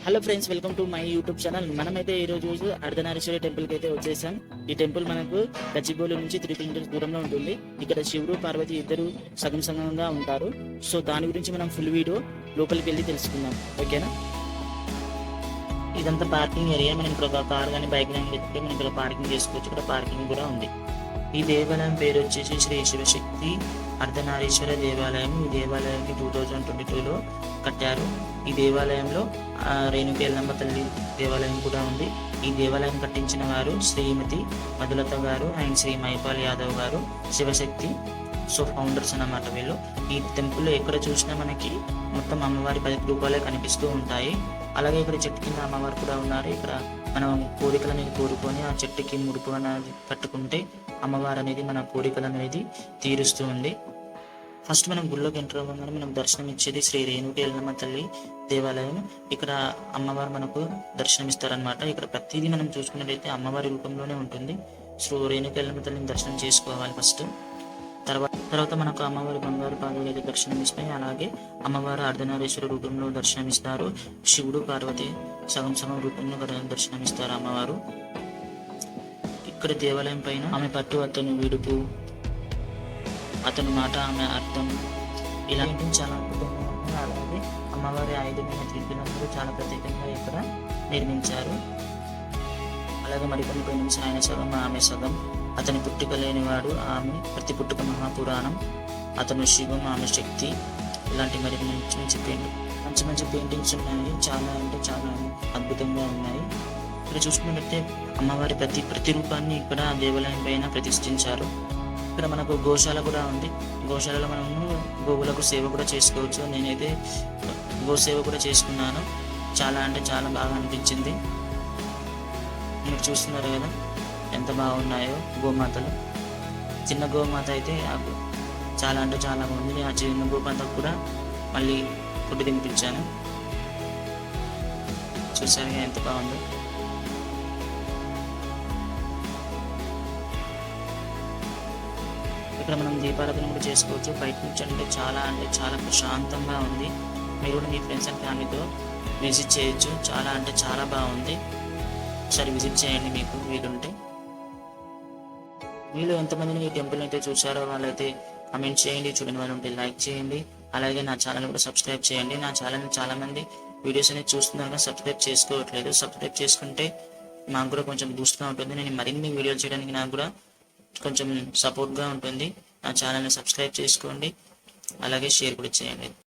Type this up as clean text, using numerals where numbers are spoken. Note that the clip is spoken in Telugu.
Hello friends, welcome to my YouTube channel. మనమైతే ఈ రోజు అర్ధనారీశ్వరి టెంపుల్కి అయితే వచ్చేసాం. ఈ టెంపుల్ మనకు గచ్చిబౌలి నుంచి 3 కిలోమీటర్స్ దూరంలో ఉంటుంది. ఇక్కడ శివుడు పార్వతి ఇద్దరు సగం సగంగా ఉంటారు. సో దాని గురించి మనం ఫుల్ వీడియో లోపలికి వెళ్ళి తెలుసుకుందాం, ఓకేనా? ఇదంతా పార్కింగ్ ఏరియా. మనం ఇక్కడ ఒక కార్ కానీ బైక్ కానీ పెట్టుకుంటే మనం ఇక్కడ పార్కింగ్ చేసుకోవచ్చు. ఇక్కడ పార్కింగ్ కూడా ఉంది. ఈ దేవాలయం పేరు వచ్చేసి శ్రీ శివశక్తి అర్ధనారీశ్వర దేవాలయం. ఈ దేవాలయానికి 2022లో కట్టారు. ఈ దేవాలయంలో రేణుకి ఎల్లమ్మ తల్లి దేవాలయం కూడా ఉంది. ఈ దేవాలయం కట్టించిన వారు శ్రీమతి మధులత గారు అండ్ శ్రీ మైపాల్ యాదవ్ గారు, శివశక్తి ఫౌండర్స్ అన్నమాట వీళ్ళు. ఈ టెంపుల్ ఎక్కడ చూసినా మనకి మొత్తం అమ్మవారి 10 రూపాయలే కనిపిస్తూ ఉంటాయి. అలాగే ఇక్కడ చెట్టు కింద అమ్మవారు కూడా ఉన్నారు. ఇక్కడ మనం కోరికలు అనేది కోరుకొని ఆ చెట్టుకి ముడుపు అనేది కట్టుకుంటే అమ్మవారు అనేది మన కోరికలు అనేది తీరుస్తూ ఉంది. ఫస్ట్ మనం గుళ్ళోకి ఎంటర్ అవ్వగానే మనకు దర్శనం ఇచ్చేది శ్రీ రేణుకి ఎల్లమ్మ తల్లి దేవాలయం. ఇక్కడ అమ్మవారు మనకు దర్శనం ఇస్తారనమాట. ఇక్కడ ప్రతిదీ మనం చూసుకున్నట్లయితే అమ్మవారి రూపంలోనే ఉంటుంది. సో రేణుకి ఎల్లమ్మ తల్లిని దర్శనం చేసుకోవాలి ఫస్ట్. తర్వాత మనకు అమ్మవారి బంగారు పాదాలు అయితే దర్శనం ఇస్తాయి. అలాగే అమ్మవారు అర్ధనారీశ్వర రూపంలో దర్శనమిస్తారు. శివుడు పార్వతి సగం సగం రూపంలో దర్శనం ఇస్తారు అమ్మవారు. ఇక్కడ దేవాలయం పైన ఆమె పట్టు అతను విడుపు, అతను మాట ఆమె అర్థం, ఇలాంటి చాలా అద్భుతంగా ఉన్నాయి. అలాగే అమ్మవారి ఆయుధమైన త్రిశూలంలో చాలా ప్రత్యేకంగా ఇక్కడ నిర్మించారు. అలాగే మరికొన్ని పెయింటింగ్స్ ఆయన సగం ఆమె సగం, అతని పుట్టుక లేనివాడు ఆమె, ప్రతి పుట్టుక మహాపురాణం, అతను శివం ఆమె శక్తి, ఇలాంటి మరి మంచి మంచి పెయింటింగ్స్ ఉన్నాయి. చాలా అంటే చాలా అద్భుతంగా ఉన్నాయి. ఇక్కడ చూసుకున్నట్లయితే అమ్మవారి ప్రతి రూపాన్ని ఇక్కడ దేవాలయం పైన ప్రతిష్ఠించారు. ఇక్కడ మనకు గోశాల కూడా ఉంది. గోశాలలో మనము గోవులకు సేవ కూడా చేసుకోవచ్చు. నేనైతే గోసేవ కూడా చేసుకున్నాను. చాలా అంటే చాలా బాగా అనిపించింది. మీరు చూస్తున్నారు కదా ఎంత బాగున్నాయో గోమాతలు. చిన్న గోమాత అయితే చాలా అంటే చాలా బాగుంది. ఆ చిన్న గోమాతకు కూడా మళ్ళీ ఫుడ్ తినిపించాను. చూసారుగా ఎంత బాగుందో. ఇక్కడ మనం దీపారాధన కూడా చేసుకోవచ్చు. బయట నుంచి అంటే చాలా ప్రశాంతంగా ఉంది. మీరు కూడా మీ ఫ్రెండ్స్ అండ్ ఫ్యామిలీతో విజిట్ చేయొచ్చు. చాలా అంటే చాలా బాగుంది. ఒకసారి విజిట్ చేయండి మీకు వీలుంటే. మీరు ఎంతమందిని ఈ టెంపుల్ అయితే చూసారో వాళ్ళైతే కమెంట్ చేయండి. చూడని వాళ్ళు ఉంటే లైక్ చేయండి. అలాగే నా ఛానల్ కూడా సబ్స్క్రైబ్ చేయండి. నా ఛానల్ చాలా మంది వీడియోస్ అనేది చూస్తున్నారు, సబ్స్క్రైబ్ చేసుకోవట్లేదు. సబ్స్క్రైబ్ చేసుకుంటే మాకు కూడా కొంచెం బూస్ట్గా ఉంటుంది. నేను మరిన్ని వీడియోలు చేయడానికి నాకు కూడా కొంచెం సపోర్ట్గా ఉంటుంది. నా ఛానల్ని సబ్స్క్రైబ్ చేసుకోండి. అలాగే షేర్ కూడా చేయండి.